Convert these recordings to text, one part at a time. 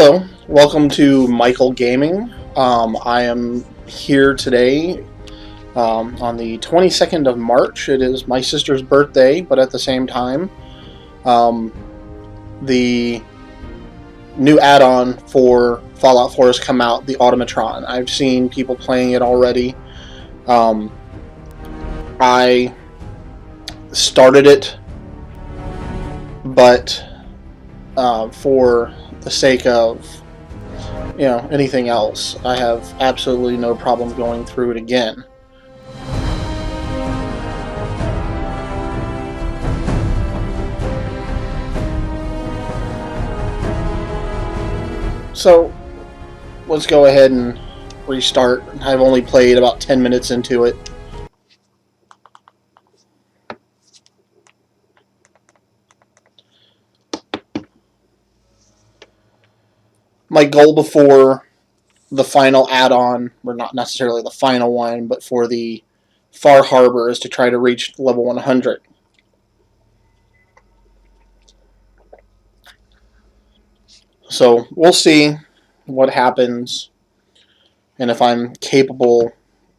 Hello, welcome to Michael Gaming. I am here today on the 22nd of March. It is my sister's birthday, but at the same time, um, the new add-on for Fallout 4 has come out, the Automatron. I've seen people playing it already. I started it, but for the sake of anything else, I have absolutely no problem going through it again. So let's go ahead and restart. I've only played about 10 minutes into it. My goal before the final add-on, or not necessarily the final one, but for the Far Harbor, is to try to reach level 100. So we'll see what happens and if I'm capable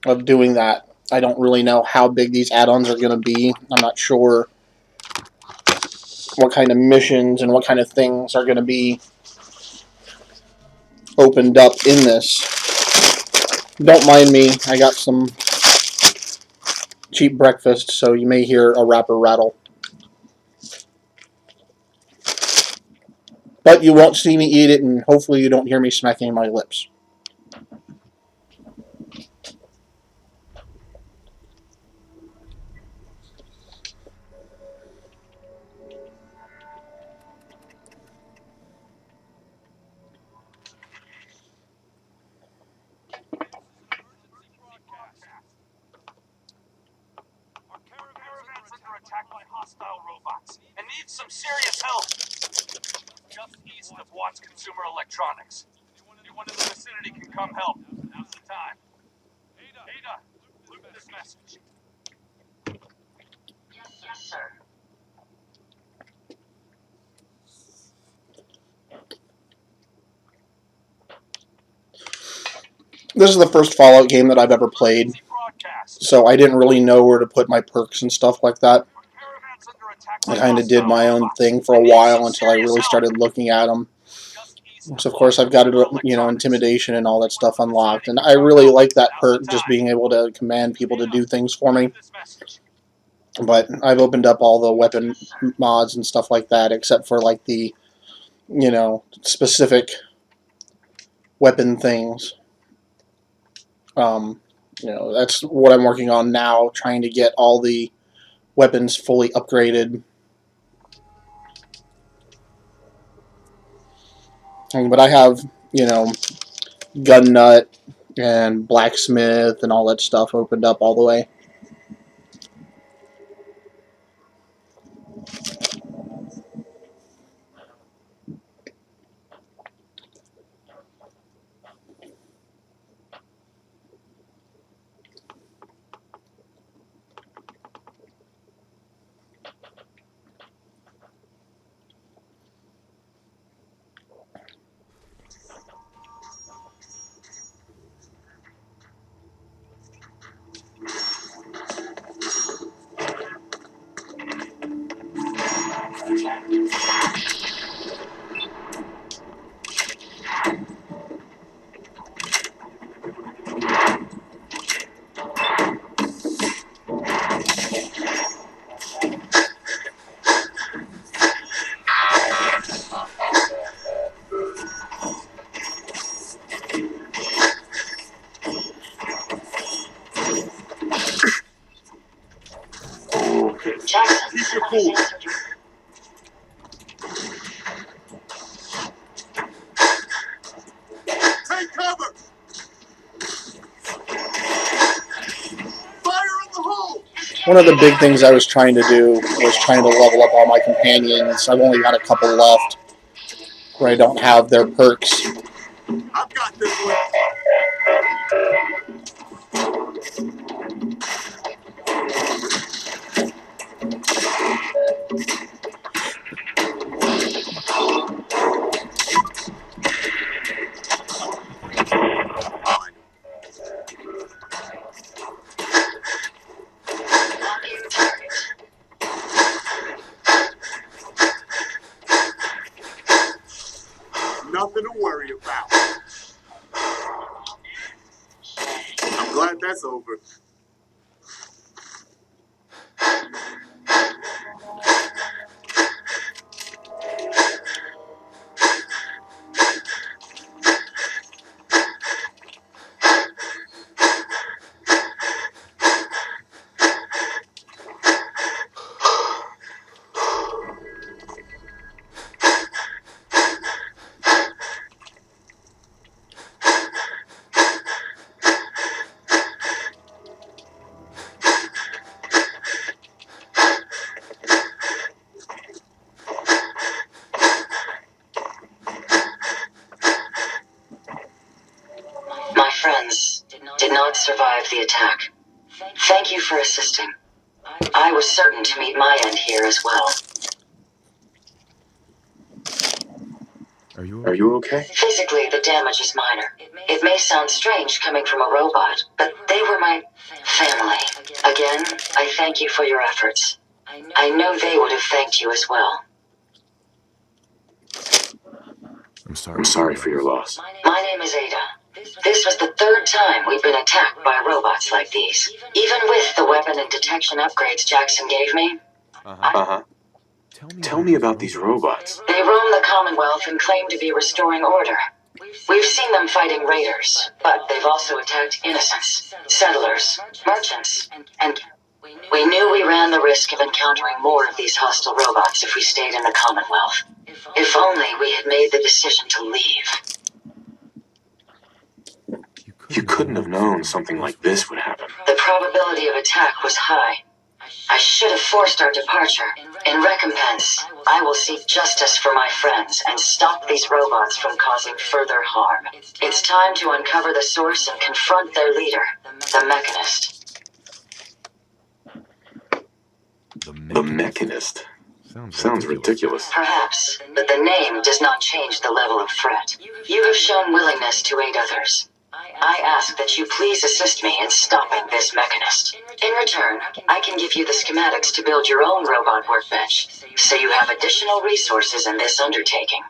of doing that. I don't really know how big these add-ons are going to be. I'm not sure what kind of missions and what kind of things are going to be opened up in this. Don't mind me, I got some cheap breakfast, so you may hear a wrapper rattle. But you won't see me eat it, and hopefully you don't hear me smacking my lips. Hostile robots and needs some serious help. Just east of Watts Consumer Electronics. Anyone in the vicinity can come help. Now's the time. Ada, loop this message. Yes, sir. This is the first Fallout game that I've ever played, so I didn't really know where to put my perks and stuff like that. I kind of did my own thing for a while until I really started looking at them. So of course I've got it, intimidation and all that stuff unlocked, and I really like that perk, just being able to command people to do things for me. But I've opened up all the weapon mods and stuff like that, except for like the, specific weapon things. That's what I'm working on now, trying to get all the weapons fully upgraded. But I have, gun nut and blacksmith and all that stuff opened up all the way. Keep your cool. Take cover! Fire in the hole! One of the big things I was trying to do was trying to level up all my companions. I've only got a couple left where I don't have their perks. I've got this one. My friends did not survive the attack. Thank you for assisting. I was certain to meet my end here as well. Are you okay? Physically, the damage is minor. It may sound strange coming from a robot, but they were my family. Again, I thank you for your efforts. I know they would have thanked you as well. I'm sorry for your loss. My name is Ada. This was the third time we've been attacked by robots like these. Even with the weapon and detection upgrades Jackson gave me, Tell me about these robots. they roam the Commonwealth and claim to be restoring order. We've seen them fighting raiders, but they've also attacked innocents, settlers, merchants, and we knew we ran the risk of encountering more of these hostile robots if we stayed in the Commonwealth. If only we had made the decision to leave. You couldn't have known something like this would happen. The probability of attack was high. I should have forced our departure. In recompense, I will seek justice for my friends and stop these robots from causing further harm. It's time to uncover the source and confront their leader, the Mechanist. The Mechanist. Sounds ridiculous. Perhaps, but the name does not change the level of threat. You have shown willingness to aid others. I ask that you please assist me in stopping this Mechanist. In return, I can give you the schematics to build your own robot workbench, so you have additional resources in this undertaking.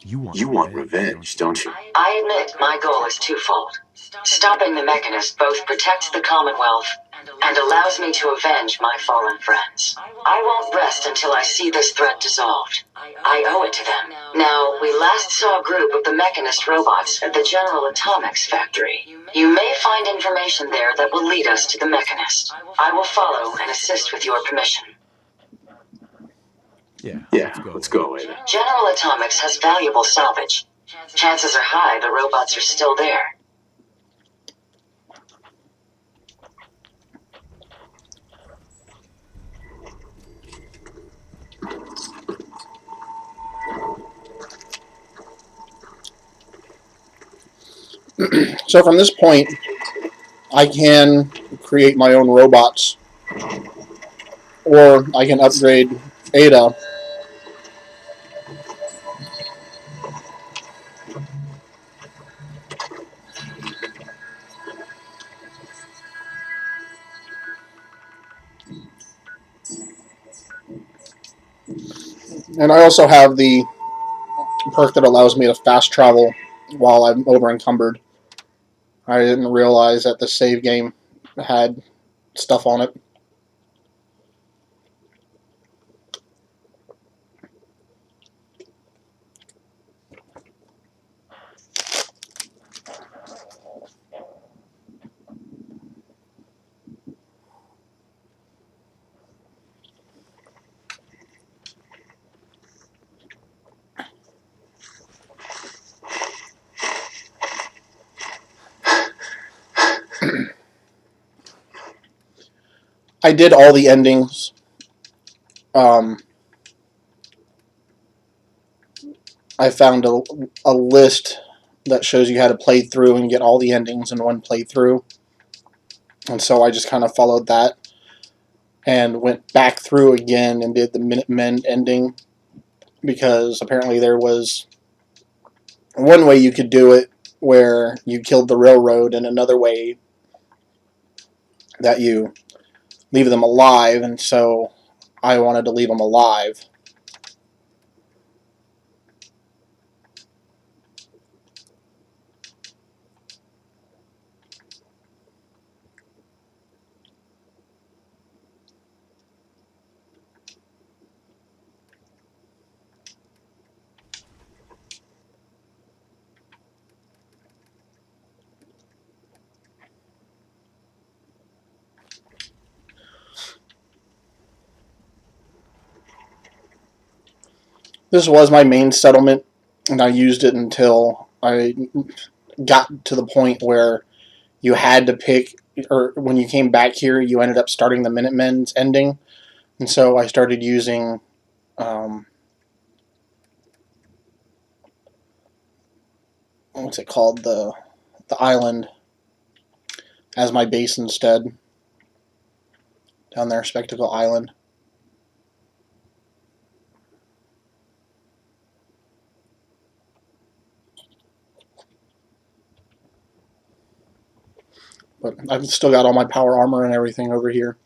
You want revenge, don't you? I admit my goal is twofold. Stopping the Mechanist both protects the Commonwealth and allows me to avenge my fallen friends. I won't rest until I see this threat dissolved. I owe it to them. Now, we last saw a group of the Mechanist robots at the General Atomics factory. You may find information there that will lead us to the Mechanist. I will follow and assist with your permission. Yeah, let's go, Ada. General Atomics has valuable salvage. Chances are high the robots are still there. So from this point, I can create my own robots, or I can upgrade Ada. And I also have the perk that allows me to fast travel while I'm over encumbered. I didn't realize that the save game had stuff on it. I did all the endings. I found a list that shows you how to play through and get all the endings in one playthrough. And so I just kind of followed that and went back through again and did the Minutemen ending, because apparently there was one way you could do it where you killed the railroad, and another way that you leave them alive, and so I wanted to leave them alive. This was my main settlement, and I used it until I got to the point where you had to pick, or when you came back here, you ended up starting the Minutemen's ending, and so I started using what's it called, the island as my base instead. Down there, Spectacle Island. But I've still got all my power armor and everything over here.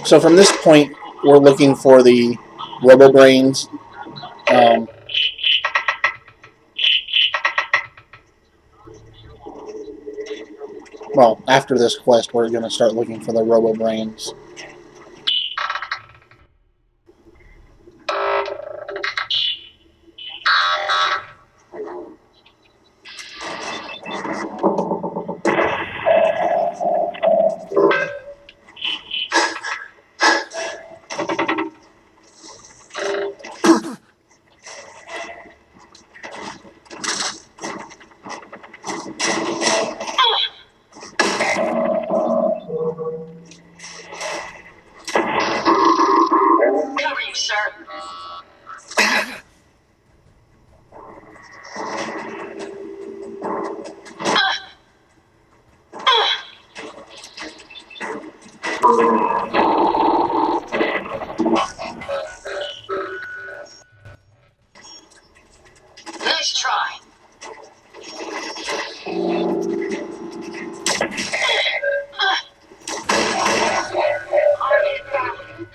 So from this point, we're looking for the Robo Brains. Well, after this quest, we're going to start looking for the Robo Brains. Cover you, sir. Nice try.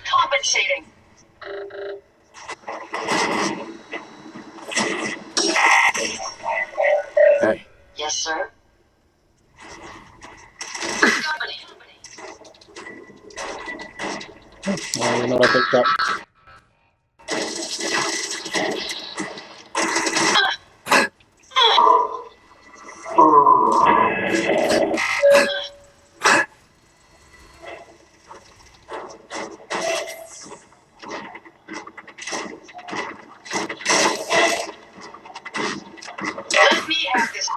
Compensating. Hey. Yes, sir. Company. I don't even know what I picked up. Let me have this.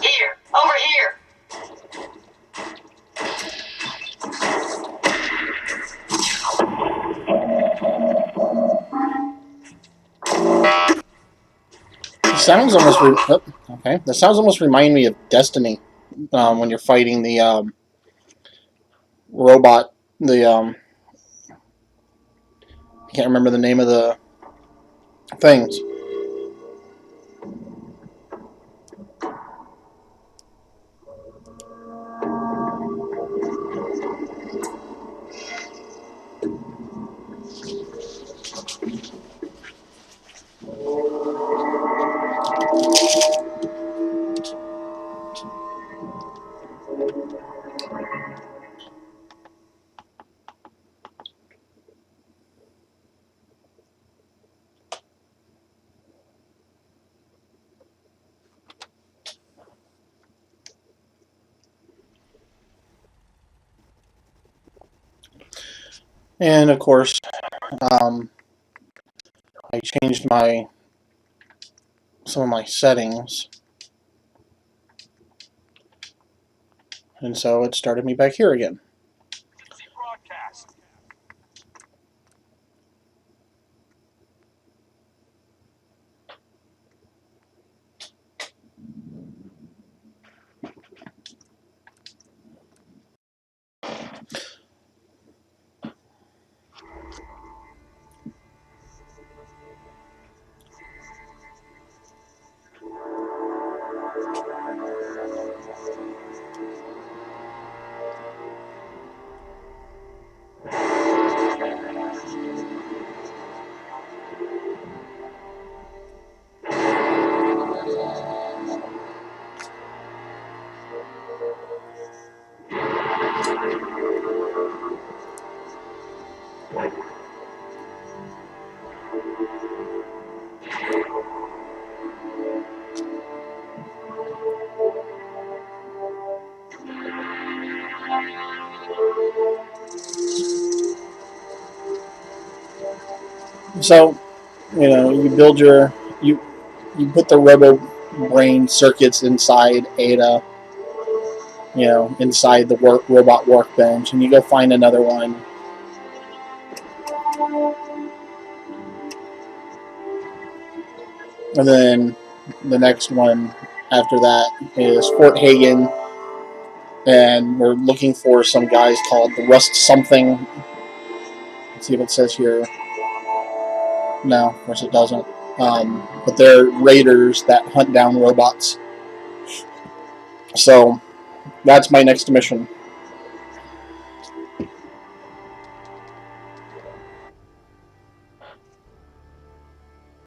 Here. Over here. The sounds almost okay. The sounds almost remind me of Destiny when you're fighting the robot the I can't remember the name of the things. And of course, um, I changed some of my settings, and so it started me back here again. Emergency broadcast. So, you build you put the Robo Brain circuits inside Ada, inside the robot workbench, and you go find another one. And then the next one after that is Fort Hagen, and we're looking for some guys called the Rust something. Let's see if it says here. No, of course it doesn't. But they're raiders that hunt down robots. So that's my next mission.